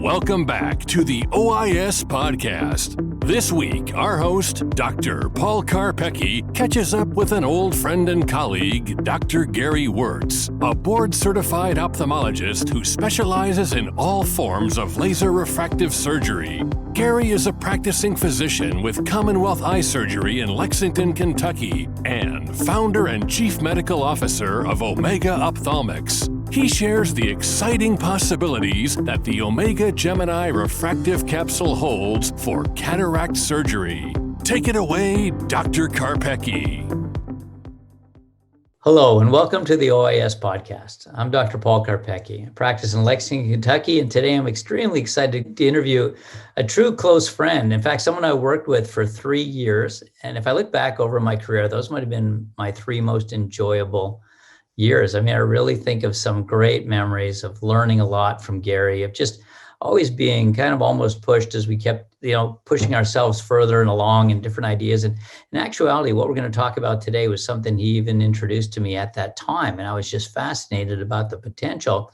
Welcome back to the OIS podcast. This week, our host, Dr. Paul Karpecki, catches up with an old friend and colleague, Dr. Gary Wortz, a board-certified ophthalmologist who specializes in all forms of laser refractive surgery. Gary is a practicing physician with Commonwealth Eye Surgery in Lexington, Kentucky, and founder and chief medical officer of Omega Ophthalmics. He shares the exciting possibilities that the Omega Gemini Refractive Capsule holds for cataract surgery. Take it away, Dr. Karpecki. Hello, and welcome to the OIS podcast. I'm Dr. Paul Karpecki. I practice in Lexington, Kentucky, and today I'm extremely excited to interview a true close friend. In fact, someone I worked with for 3 years. And if I look back over my career, those might have been my 3 most enjoyable years. I mean, I really think of some great memories of learning a lot from Gary, of just always being kind of almost pushed as we kept, pushing ourselves further and along in different ideas. And in actuality, what we're going to talk about today was something he even introduced to me at that time. And I was just fascinated about the potential.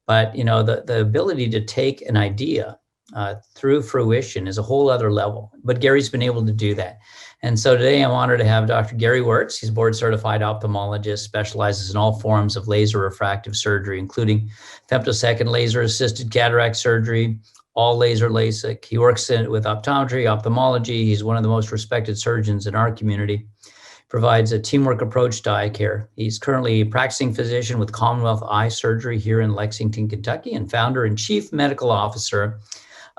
But, the ability to take an idea through fruition is a whole other level. But Gary's been able to do that. And so today I'm honored to have Dr. Gary Wortz. He's a board-certified ophthalmologist, specializes in all forms of laser refractive surgery, including femtosecond laser-assisted cataract surgery, all laser LASIK. He works with optometry, ophthalmology. He's one of the most respected surgeons in our community. Provides a teamwork approach to eye care. He's currently a practicing physician with Commonwealth Eye Surgery here in Lexington, Kentucky, and founder and chief medical officer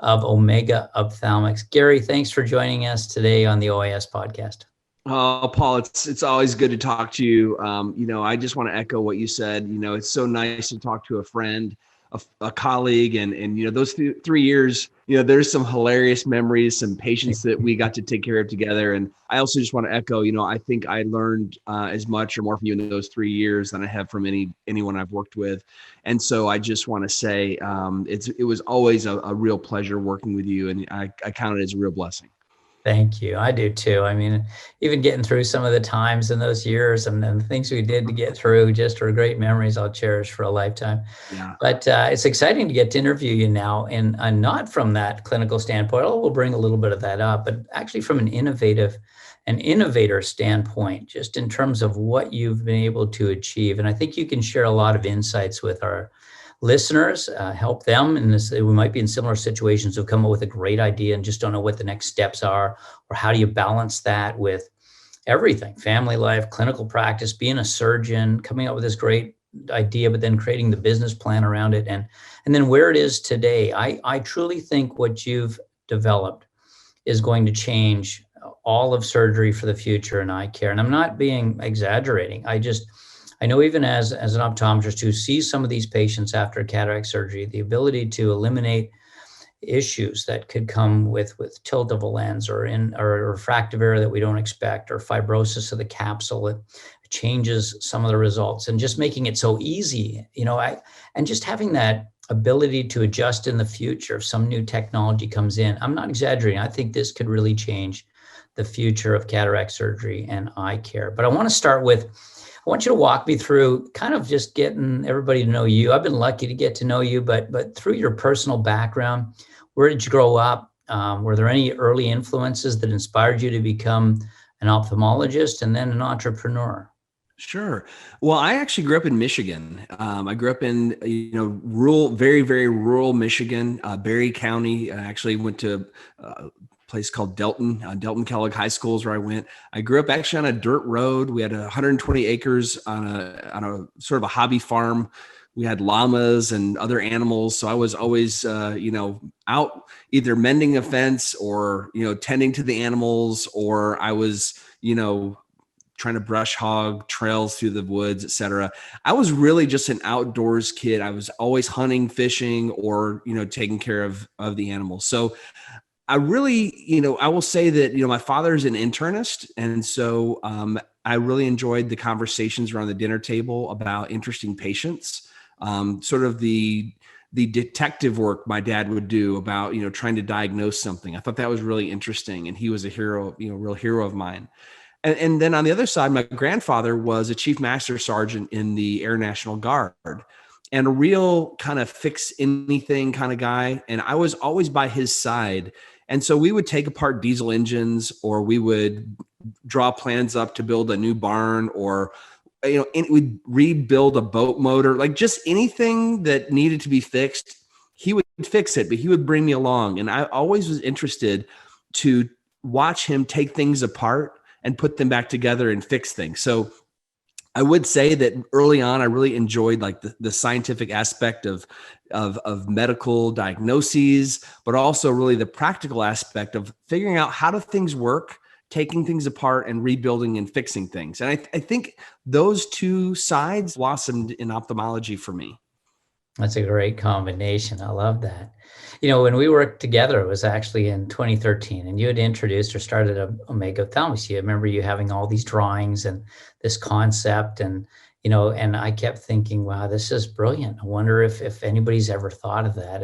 of Omega Ophthalmics. Gary, thanks for joining us today on the OIS podcast. Oh, Paul, it's always good to talk to you. I just want to echo what you said. It's so nice to talk to a friend, a colleague, and those 3 years, there's some hilarious memories, some patients that we got to take care of together. And I also just want to echo, I think I learned as much or more from you in those 3 years than I have from anyone I've worked with. And so I just want to say it was always a real pleasure working with you, and I count it as a real blessing. Thank you. I do too. I mean, even getting through some of the times in those years and the things we did to get through just are great memories I'll cherish for a lifetime. Yeah. But it's exciting to get to interview you now, and not from that clinical standpoint. We'll bring a little bit of that up, but actually from an innovator standpoint, just in terms of what you've been able to achieve. And I think you can share a lot of insights with our listeners, help them. And we might be in similar situations who've come up with a great idea and just don't know what the next steps are, or how do you balance that with everything, family life, clinical practice, being a surgeon, coming up with this great idea, but then creating the business plan around it. And then where it is today, I truly think what you've developed is going to change all of surgery for the future in eye care. And I'm not being exaggerating. I know even as an optometrist who sees some of these patients after cataract surgery, the ability to eliminate issues that could come with tilt of a lens or a refractive error that we don't expect, or fibrosis of the capsule, it changes some of the results. And just making it so easy, and just having that ability to adjust in the future if some new technology comes in. I'm not exaggerating. I think this could really change the future of cataract surgery and eye care. But I want you to walk me through kind of just getting everybody to know you. I've been lucky to get to know you, but through your personal background, where did you grow up? Were there any early influences that inspired you to become an ophthalmologist and then an entrepreneur? Sure. Well, I actually grew up in Michigan. I grew up in, rural, very, very rural Michigan, Berry County. I actually went to place called Delton Kellogg High School is where I went. I grew up actually on a dirt road. We had 120 acres on a sort of a hobby farm. We had llamas and other animals. So I was always, out either mending a fence or, tending to the animals, or I was, trying to brush hog trails through the woods, et cetera. I was really just an outdoors kid. I was always hunting, fishing, or, taking care of the animals. So I really, I will say that, my father's an internist. And so I really enjoyed the conversations around the dinner table about interesting patients, sort of the detective work my dad would do about, trying to diagnose something. I thought that was really interesting. And he was a hero, real hero of mine. And then on the other side, my grandfather was a chief master sergeant in the Air National Guard. and a real kind of fix anything kind of guy. And I was always by his side. And so we would take apart diesel engines, or we would draw plans up to build a new barn, or, we'd rebuild a boat motor, like just anything that needed to be fixed. He would fix it, but he would bring me along. And I always was interested to watch him take things apart and put them back together and fix things. So I would say that early on, I really enjoyed like the scientific aspect of medical diagnoses, but also really the practical aspect of figuring out how do things work, taking things apart and rebuilding and fixing things. And I think those two sides blossomed in ophthalmology for me. That's a great combination. I love that. When we worked together, it was actually in 2013, and you had introduced or started Omega Ophthalmics. You remember you having all these drawings and this concept, and I kept thinking, wow, this is brilliant. I wonder if anybody's ever thought of that.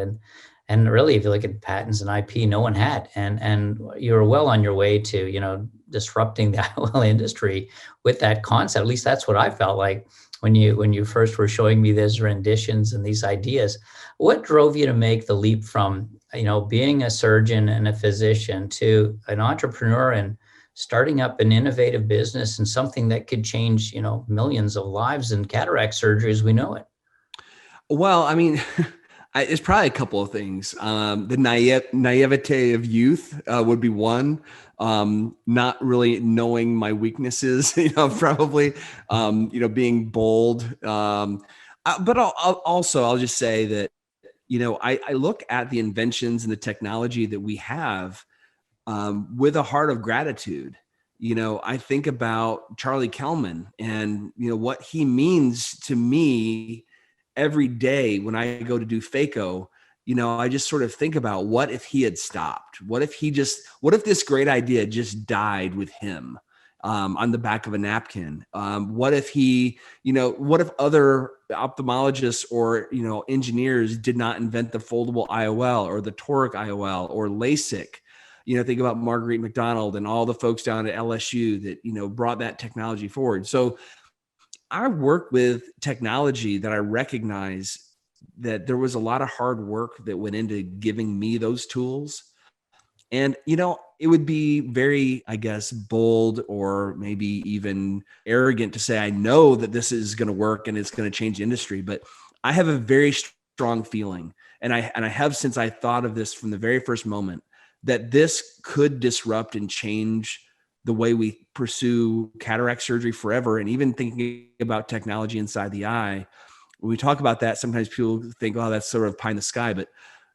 And really, if you look at patents and IP, no one had. And you were well on your way to, disrupting the IOL industry with that concept. At least that's what I felt like when you first were showing me these renditions and these ideas. What drove you to make the leap from, being a surgeon and a physician to an entrepreneur and starting up an innovative business and something that could change, millions of lives in cataract surgery as we know it? Well, I mean, it's probably a couple of things. The naivete of youth would be one. Not really knowing my weaknesses, probably, being bold. But I'll just say that, I look at the inventions and the technology that we have with a heart of gratitude. I think about Charlie Kellman and, what he means to me every day when I go to do phaco. I just sort of think about, what if he had stopped? What if this great idea just died with him on the back of a napkin? What if what if other ophthalmologists or, engineers did not invent the foldable IOL or the toric IOL or LASIK? Think about Marguerite McDonald and all the folks down at LSU that, brought that technology forward. So I work with technology that I recognize that there was a lot of hard work that went into giving me those tools. And, it would be very, I guess, bold or maybe even arrogant to say, I know that this is going to work and it's going to change the industry, but I have a very strong feeling. And I have, since I thought of this from the very first moment, that this could disrupt and change the way we pursue cataract surgery forever. And even thinking about technology inside the eye, when we talk about that, sometimes people think, oh, that's sort of pie in the sky. But,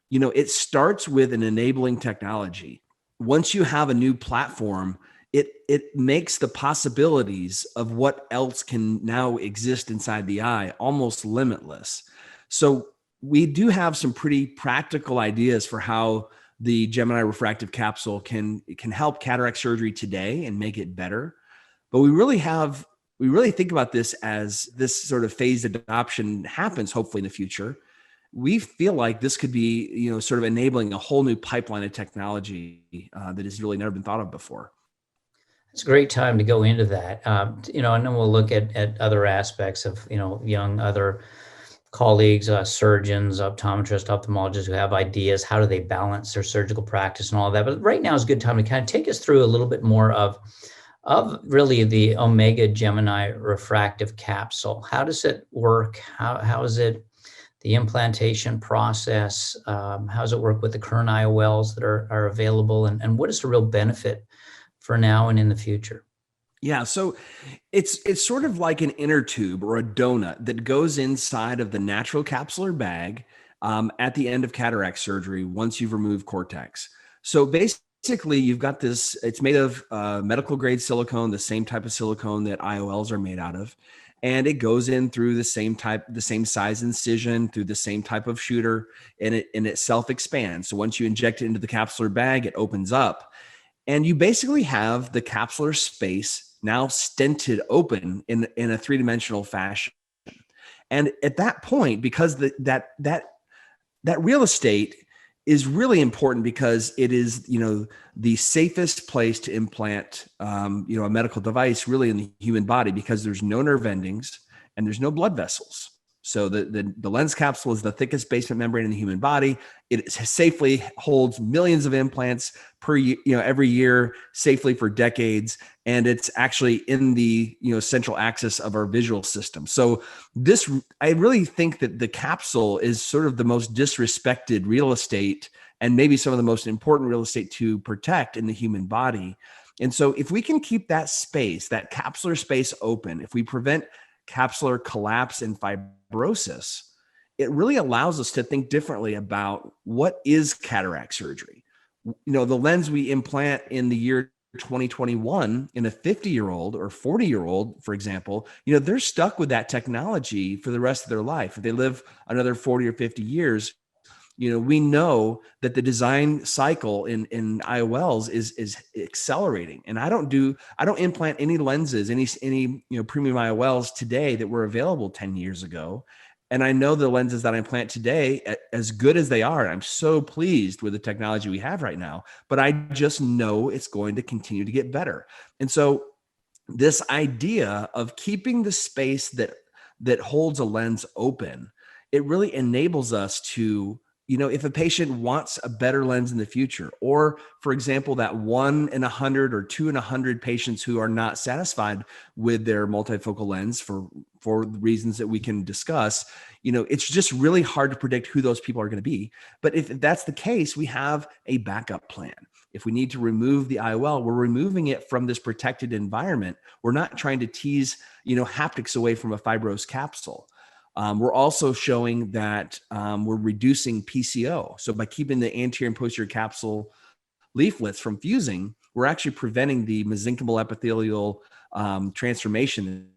it starts with an enabling technology. Once you have a new platform, it makes the possibilities of what else can now exist inside the eye almost limitless. So we do have some pretty practical ideas for how the Gemini Refractive Capsule can help cataract surgery today and make it better. But we really think about this as this sort of phased adoption happens, hopefully in the future. We feel like this could be, sort of enabling a whole new pipeline of technology that has really never been thought of before. It's a great time to go into that, and then we'll look at other aspects of, young other colleagues, surgeons, optometrists, ophthalmologists who have ideas. How do they balance their surgical practice and all that? But right now is a good time to kind of take us through a little bit more of really the Omega Gemini Refractive Capsule. How does it work? How is it the implantation process? How does it work with the current IOLs that are available? And what is the real benefit for now and in the future? Yeah, so it's sort of like an inner tube or a donut that goes inside of the natural capsular bag at the end of cataract surgery once you've removed cortex. So basically, you've got this, it's made of medical grade silicone, the same type of silicone that IOLs are made out of. And it goes in through the same size incision, through the same type of shooter, and it self-expands. So once you inject it into the capsular bag, it opens up. And you basically have the capsular space now stented open in a three-dimensional fashion. And at that point, because that real estate is really important, because it is, the safest place to implant, a medical device really in the human body, because there's no nerve endings and there's no blood vessels. So the lens capsule is the thickest basement membrane in the human body. It safely holds millions of implants every year, safely for decades. And it's actually in the, central axis of our visual system. So I really think that the capsule is sort of the most disrespected real estate, and maybe some of the most important real estate to protect in the human body. And so if we can keep that space, that capsular space open, if we prevent capsular collapse and fibrosis, it really allows us to think differently about what is cataract surgery. The lens we implant in the year 2021 in a 50-year-old or 40-year-old, for example, they're stuck with that technology for the rest of their life. If they live another 40 or 50 years, we know that the design cycle in IOLs is accelerating. And I don't implant any lenses, any premium IOLs today that were available 10 years ago. And I know the lenses that I implant today, as good as they are, I'm so pleased with the technology we have right now, but I just know it's going to continue to get better. And so this idea of keeping the space that holds a lens open, it really enables us to, if a patient wants a better lens in the future, or for example, that 1 in 100 or 2 in 100 patients who are not satisfied with their multifocal lens for the reasons that we can discuss, it's just really hard to predict who those people are going to be. But if that's the case, we have a backup plan. If we need to remove the IOL, we're removing it from this protected environment. We're not trying to tease, haptics away from a fibrosed capsule. We're also showing that we're reducing PCO. So by keeping the anterior and posterior capsule leaflets from fusing, we're actually preventing the mesenchymal epithelial transformation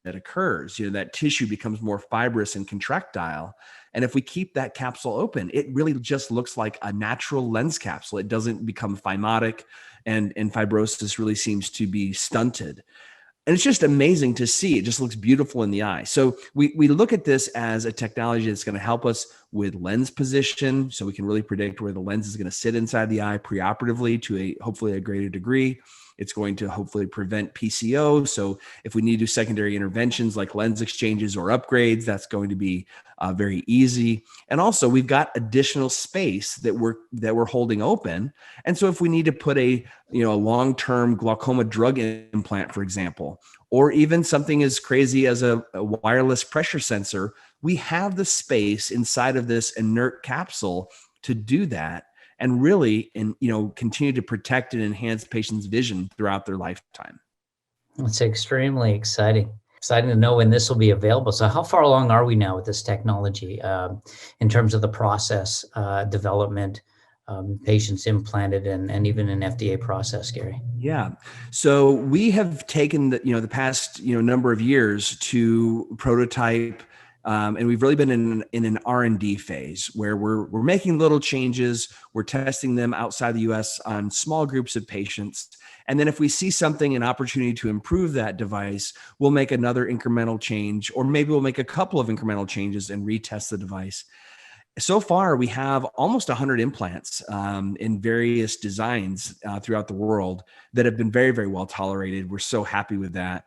that occurs. That tissue becomes more fibrous and contractile. And if we keep that capsule open, it really just looks like a natural lens capsule. It doesn't become phimotic, and fibrosis really seems to be stunted. And it's just amazing to see. It just looks beautiful in the eye. So we look at this as a technology that's going to help us with lens position, so we can really predict where the lens is going to sit inside the eye preoperatively to hopefully a greater degree. It's going to hopefully prevent PCO. So if we need to do secondary interventions like lens exchanges or upgrades, that's going to be very easy. And also we've got additional space that we're holding open. And so if we need to put a long-term glaucoma drug implant, for example, or even something as crazy as a wireless pressure sensor, we have the space inside of this inert capsule to do that, and really, continue to protect and enhance patients' vision throughout their lifetime. It's extremely exciting. Exciting to know when this will be available. So how far along are we now with this technology in terms of the process, development, patients implanted, and even an FDA process, Gary? Yeah. So we have taken the past number of years to prototype, and we've really been in an R&D phase where we're making little changes. We're testing them outside the US on small groups of patients. And then if we see an opportunity to improve that device, we'll make another incremental change, or maybe we'll make a couple of incremental changes and retest the device. So far, we have almost 100 implants in various designs throughout the world that have been very, very well tolerated. We're so happy with that.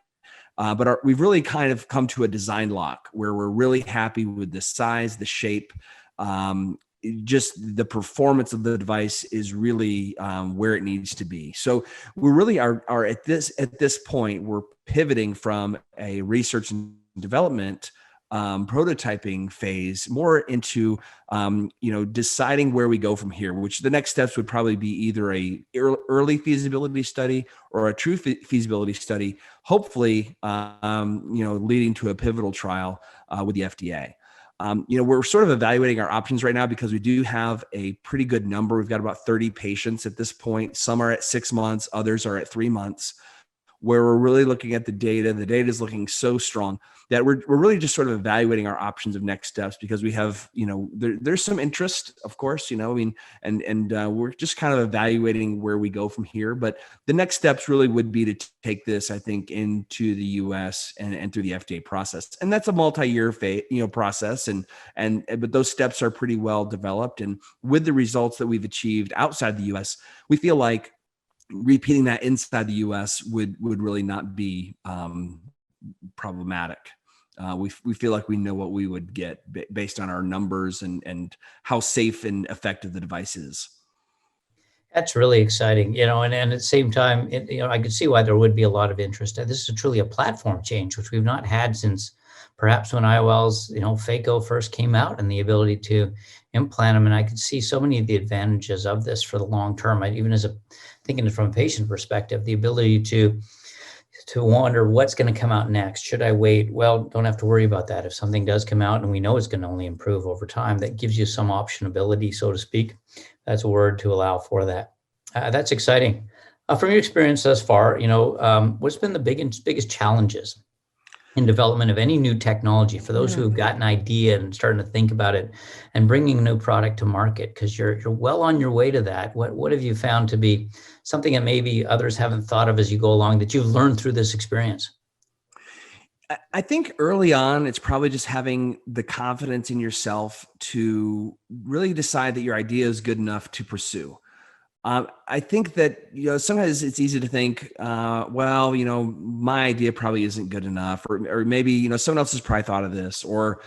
But we've really kind of come to a design lock where we're really happy with the size, the shape, just the performance of the device is really where it needs to be. So we really are at this point, we're pivoting from a research and development prototyping phase more into deciding where we go from here, which the next steps would probably be either a early feasibility study or a true feasibility study, hopefully leading to a pivotal trial with the FDA. We're sort of evaluating our options right now because we do have a pretty good number. We've got about 30 patients at this point. Some are at 6 months, others are at 3 months, where we're really looking at the data. The data is looking so strong that we're really just sort of evaluating our options of next steps, because we have, there's some interest, of course, and we're just kind of evaluating where we go from here. But the next steps really would be to take this, I think, into the US and through the FDA process. And that's a multi-year process. But those steps are pretty well developed. And with the results that we've achieved outside the US, we feel like repeating that inside the US would really not be problematic. We feel like we know what we would get based on our numbers and how safe and effective the device is. That's really exciting, and at the same time, I could see why there would be a lot of interest. This is truly a platform change, which we've not had since perhaps when IOLs, phaco first came out, and the ability to implant them. And I could see so many of the advantages of this for the long term. Even thinking from a patient perspective, the ability to wonder what's going to come out next. Should I wait? Well, don't have to worry about that. If something does come out and we know it's going to only improve over time, that gives you some optionability, so to speak. That's a word to allow for that. That's exciting. From your experience thus far, what's been the biggest challenges in development of any new technology for those who have got an idea and starting to think about it and bringing a new product to market? Because you're well on your way to that. What have you found to be something that maybe others haven't thought of as you go along that you've learned through this experience? I think early on, it's probably just having the confidence in yourself to really decide that your idea is good enough to pursue. I think that, sometimes it's easy to think, my idea probably isn't good enough, or maybe, someone else has probably thought of this, or,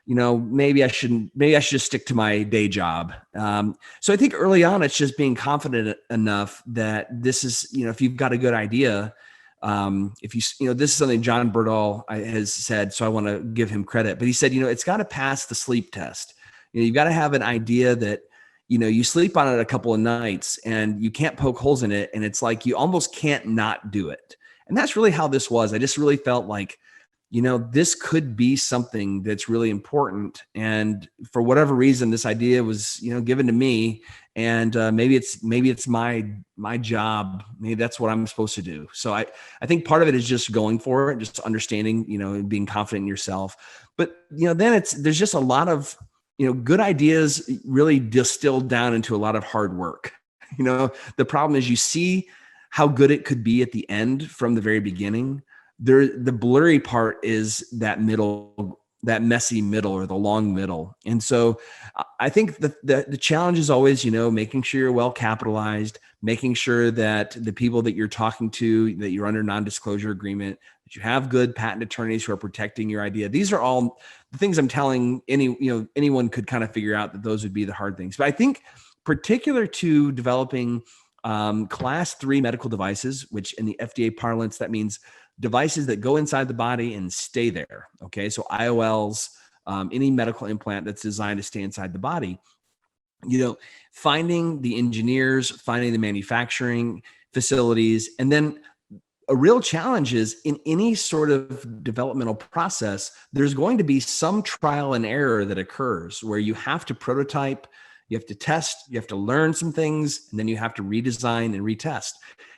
maybe I should just stick to my day job. So I think early on, it's just being confident enough that this is, if you've got a good idea, this is something John Berdahl has said, so I want to give him credit, but he said, it's got to pass the sleep test. You've got to have an idea that, you sleep on it a couple of nights and you can't poke holes in it. And it's like, you almost can't not do it. And that's really how this was. I just really felt like, this could be something that's really important. And for whatever reason, this idea was, given to me, and maybe it's my job. Maybe that's what I'm supposed to do. So I think part of it is just going for it, just understanding, and being confident in yourself. But, then there's just a lot of, good ideas really distilled down into a lot of hard work. The problem is you see how good it could be at the end from the very beginning. The blurry part is that messy middle, or the long middle. And so I think the challenge is always, making sure you're well capitalized, making sure that the people that you're talking to, that you're under non-disclosure agreement, that you have good patent attorneys who are protecting your idea. These are all the things I'm telling anyone could kind of figure out that those would be the hard things. But I think particular to developing class 3 medical devices, which in the FDA parlance, that means devices that go inside the body and stay there. Okay. So IOLs, any medical implant that's designed to stay inside the body, finding the engineers, finding the manufacturing facilities, and then a real challenge is in any sort of developmental process, there's going to be some trial and error that occurs where you have to prototype, you have to test, you have to learn some things, and then you have to redesign and retest.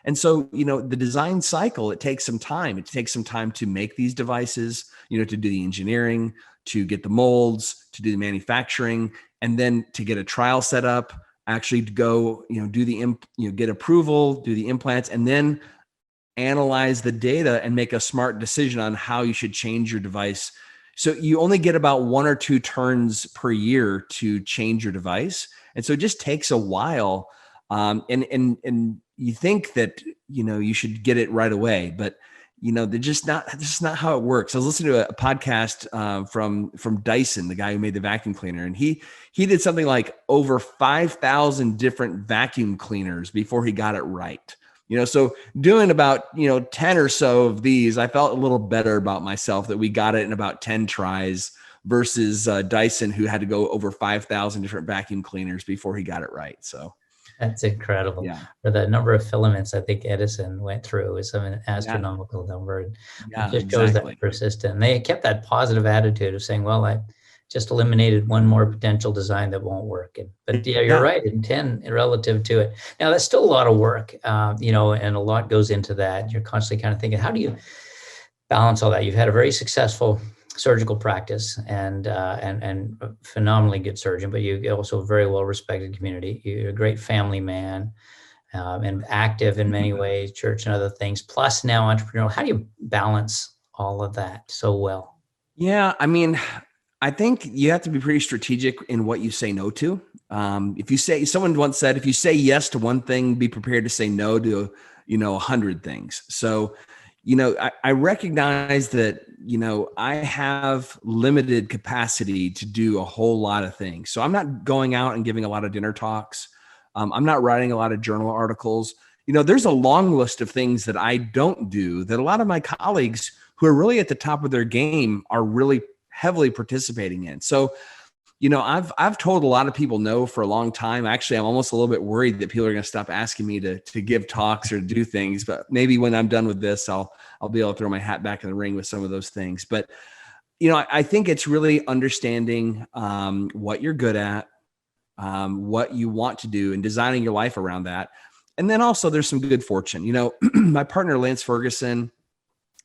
And so, the design cycle, it takes some time. It takes some time to make these devices, to do the engineering, to get the molds, to do the manufacturing, and then to get a trial set up, actually to go, get approval, do the implants, and then analyze the data and make a smart decision on how you should change your device. So you only get about 1 or 2 turns per year to change your device. And so it just takes a while. And you think that, you should get it right away, but they're just not how it works. I was listening to a podcast from Dyson, the guy who made the vacuum cleaner, and he did something like over 5,000 different vacuum cleaners before he got it right. So doing about, 10 or so of these, I felt a little better about myself that we got it in about 10 tries versus Dyson, who had to go over 5,000 different vacuum cleaners before he got it right. So that's incredible. Yeah. For the number of filaments I think Edison went through is an astronomical number. And it just shows that persistent. They kept that positive attitude of saying, well, I just eliminated one more potential design that won't work. But you're right, in 10 relative to it. Now, that's still a lot of work, and a lot goes into that. You're constantly kind of thinking, how do you balance all that? You've had a very successful surgical practice and a phenomenally good surgeon, but you're also a very well-respected community. You're a great family man and active in many ways, church and other things, plus now entrepreneurial. How do you balance all of that so well? Yeah, I think you have to be pretty strategic in what you say no to. Someone once said, if you say yes to one thing, be prepared to say no to, 100 things. So, I recognize that, I have limited capacity to do a whole lot of things. So I'm not going out and giving a lot of dinner talks. I'm not writing a lot of journal articles. There's a long list of things that I don't do that a lot of my colleagues who are really at the top of their game are really heavily participating in. So, I've told a lot of people no for a long time. Actually, I'm almost a little bit worried that people are going to stop asking me to give talks or do things. But maybe when I'm done with this, I'll be able to throw my hat back in the ring with some of those things. But I think it's really understanding what you're good at, what you want to do, and designing your life around that. And then also there's some good fortune. My partner Lance Ferguson,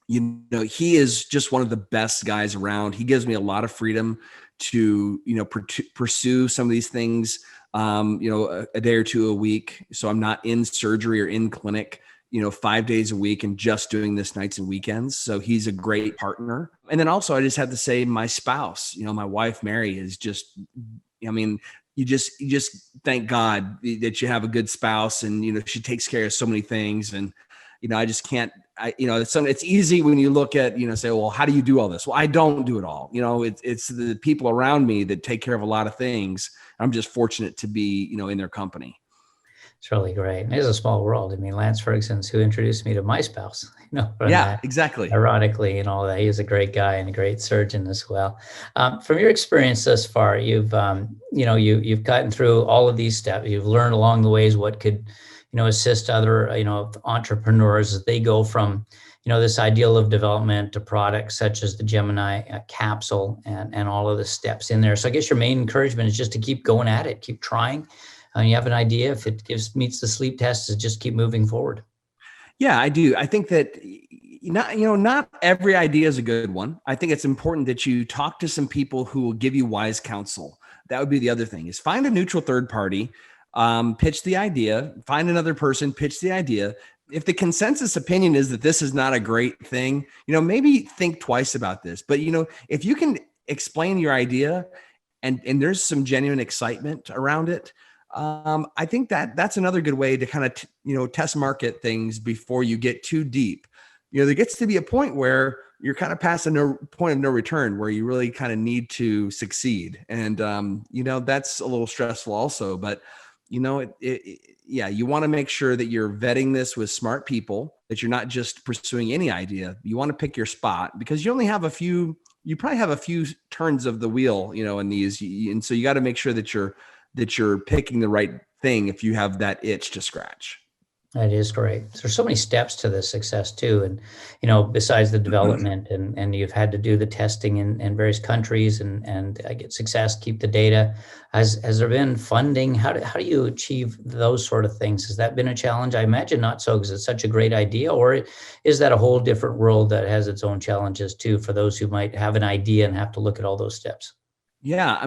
he is just one of the best guys around. He gives me a lot of freedom to, pursue some of these things, a day or two a week. So I'm not in surgery or in clinic, 5 days a week and just doing this nights and weekends. So he's a great partner. And then also I just have to say my spouse, my wife, Mary, is just, you just thank God that you have a good spouse, and, she takes care of so many things. And, I just can't, it's easy when you look at, say, well, how do you do all this? Well, I don't do it all. It's the people around me that take care of a lot of things. I'm just fortunate to be, in their company. It's really great. And it's a small world. I mean, Lance Ferguson's who introduced me to my spouse, Exactly. Ironically, and all that. He's a great guy and a great surgeon as well. From your experience thus far, you've gotten through all of these steps. You've learned along the ways what could, assist other, entrepreneurs as they go from, this ideal of development to products such as the Gemini capsule and all of the steps in there. So I guess your main encouragement is just to keep going at it, keep trying. You have an idea, if it meets the sleep test, is just keep moving forward. Yeah, I do. I think that not every idea is a good one. I think it's important that you talk to some people who will give you wise counsel. That would be the other thing, is find a neutral third party, pitch the idea, find another person, pitch the idea. If the consensus opinion is that this is not a great thing, maybe think twice about this. But, if you can explain your idea and there's some genuine excitement around it, I think that's another good way to kind of, test market things before you get too deep. There gets to be a point where you're kind of past a point of no return where you really kind of need to succeed. And, that's a little stressful also, but you want to make sure that you're vetting this with smart people, that you're not just pursuing any idea. You want to pick your spot because you probably have a few turns of the wheel, in these. And so you got to make sure that you're picking the right thing if you have that itch to scratch. That is great. There's so many steps to this success too. And, besides the development and you've had to do the testing in various countries and get success, keep the data. Has there been funding? How do you achieve those sort of things? Has that been a challenge? I imagine not so, because it's such a great idea. Or is that a whole different world that has its own challenges too, for those who might have an idea and have to look at all those steps? Yeah.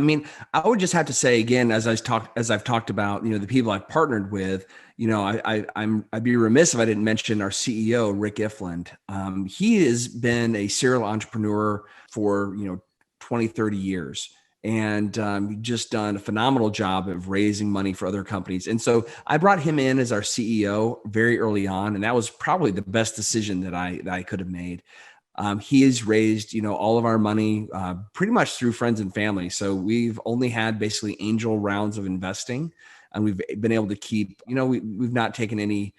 I would just have to say again, as I've talked about, the people I've partnered with, I'd be remiss if I didn't mention our CEO, Rick Ifland. He has been a serial entrepreneur for, 20, 30 years, and just done a phenomenal job of raising money for other companies. And so I brought him in as our CEO very early on. And that was probably the best decision that I could have made. He has raised, all of our money pretty much through friends and family. So we've only had basically angel rounds of investing, and we've been able to keep, we've not taken any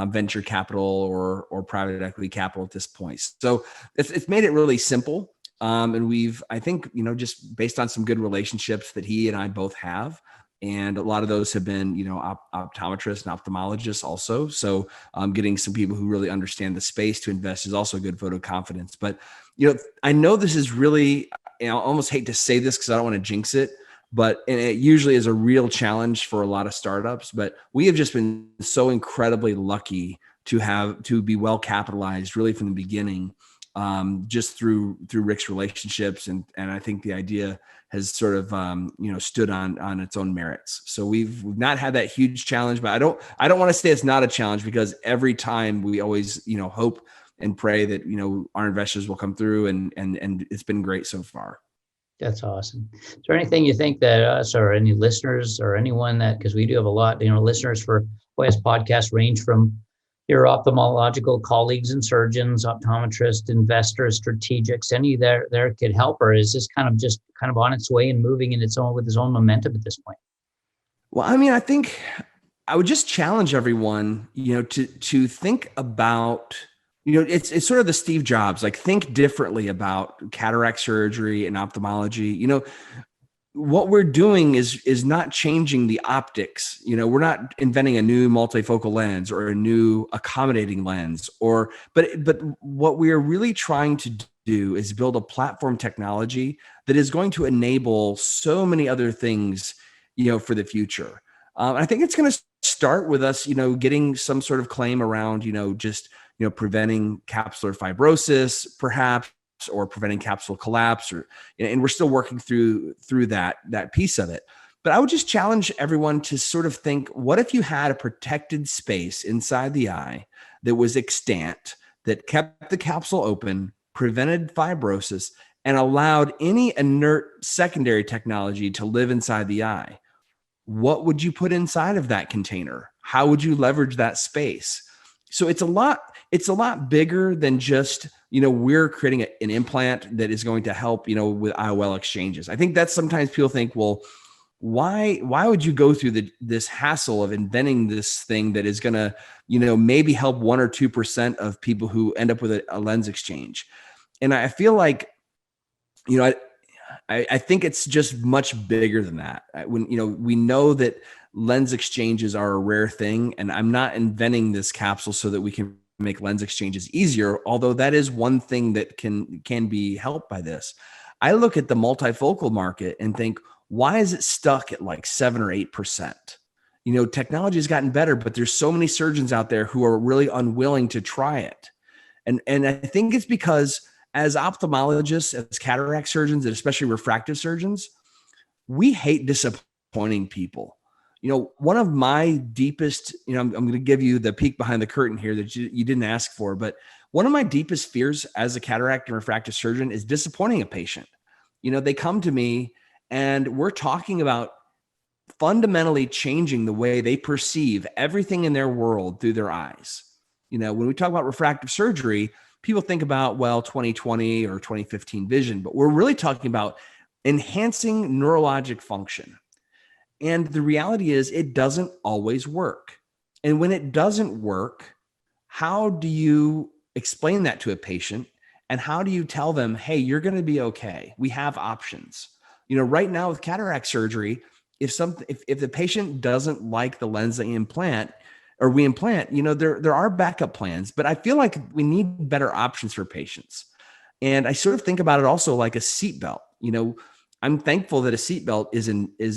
venture capital or private equity capital at this point. So it's made it really simple. And I think, just based on some good relationships that he and I both have, and a lot of those have been, optometrists and ophthalmologists also. So getting some people who really understand the space to invest is also a good vote of confidence. But, I know this is really, I almost hate to say this because I don't want to jinx it, and it usually is a real challenge for a lot of startups. But we have just been so incredibly lucky to be well capitalized really from the beginning, just through Rick's relationships. And I think the idea has sort of, stood on its own merits. So we've not had that huge challenge, but I don't want to say it's not a challenge, because every time we always, hope and pray that, our investors will come through, and it's been great so far. That's awesome. Is there anything you think that us or any listeners or anyone because we do have a lot, listeners for OIS podcast range from, your ophthalmological colleagues and surgeons, optometrists, investors, strategics, any there could help, or is this kind of on its way and moving in its own with its own momentum at this point? Well, I mean, I think I would just challenge everyone, to think about, it's sort of the Steve Jobs, like think differently about cataract surgery and ophthalmology. What we're doing is not changing the optics. We're not inventing a new multifocal lens or a new accommodating lens, but what we are really trying to do is build a platform technology that is going to enable so many other things, for the future. I think it's going to start with us, getting some sort of claim around, preventing capsular fibrosis, perhaps, or preventing capsule collapse, and we're still working through that piece of it. But I would just challenge everyone to sort of think, what if you had a protected space inside the eye that was extant, that kept the capsule open, prevented fibrosis, and allowed any inert secondary technology to live inside the eye? What would you put inside of that container? How would you leverage that space? So it's a lot bigger than just, we're creating an implant that is going to help, with IOL exchanges. I think that sometimes people think, well, why would you go through this hassle of inventing this thing that is going to, maybe help 1 or 2% of people who end up with a lens exchange? And I feel like, I think it's just much bigger than that. When, we know that lens exchanges are a rare thing, and I'm not inventing this capsule so that we can make lens exchanges easier, although that is one thing that can be helped by this. I look at the multifocal market and think, why is it stuck at like 7 or 8%? Technology has gotten better, but there's so many surgeons out there who are really unwilling to try it. And I think it's because as ophthalmologists, as cataract surgeons, and especially refractive surgeons, we hate disappointing people. One of my deepest, I'm going to give you the peek behind the curtain here that you didn't ask for, but one of my deepest fears as a cataract and refractive surgeon is disappointing a patient. They come to me and we're talking about fundamentally changing the way they perceive everything in their world through their eyes. When we talk about refractive surgery, people think about, 20/20 or 20/15 vision, but we're really talking about enhancing neurologic function. And the reality is it doesn't always work. And when it doesn't work, how do you explain that to a patient? And how do you tell them, hey, you're going to be okay? We have options. Right now with cataract surgery, if the patient doesn't like the lens they implant, or we implant, there are backup plans, but I feel like we need better options for patients. And I sort of think about it also like a seatbelt. I'm thankful that a seatbelt is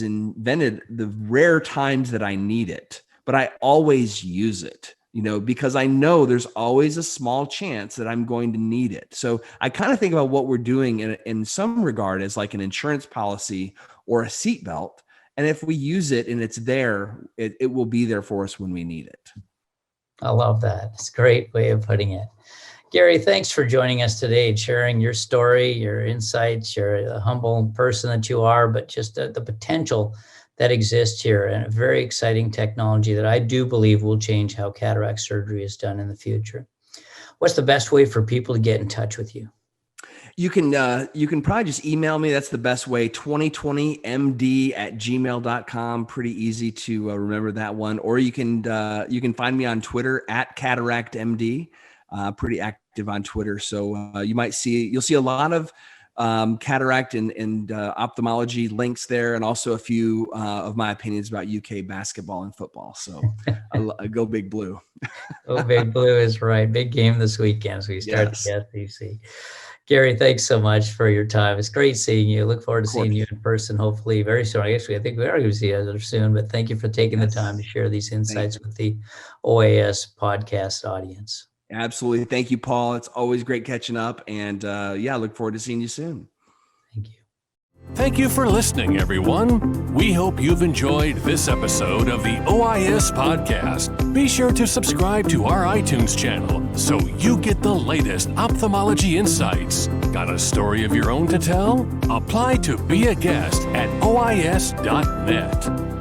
invented the rare times that I need it, but I always use it, because I know there's always a small chance that I'm going to need it. So I kind of think about what we're doing in some regard as like an insurance policy or a seatbelt. And if we use it and it's there, it will be there for us when we need it. I love that. It's a great way of putting it. Gary, thanks for joining us today and sharing your story, your insights. You're a humble person that you are, but just the potential that exists here, and a very exciting technology that I do believe will change how cataract surgery is done in the future. What's the best way for people to get in touch with you? You can probably just email me. That's the best way, 2020md@gmail.com. Pretty easy to remember that one. Or you can find me on Twitter @cataractmd. Pretty active on Twitter. So you'll see a lot of cataract and ophthalmology links there, and also a few of my opinions about UK basketball and football. So I go Big Blue. Oh, Big Blue is right. Big game this weekend as we start the SEC. Gary, thanks so much for your time. It's great seeing you. Look forward to seeing you in person, hopefully very soon. Actually, I think we are going to see each other soon, but thank you for taking the time to share these insights with the OIS podcast audience. Absolutely. Thank you, Paul. It's always great catching up. And I look forward to seeing you soon. Thank you. Thank you for listening, everyone. We hope you've enjoyed this episode of the OIS podcast. Be sure to subscribe to our iTunes channel so you get the latest ophthalmology insights. Got a story of your own to tell? Apply to be a guest at OIS.net.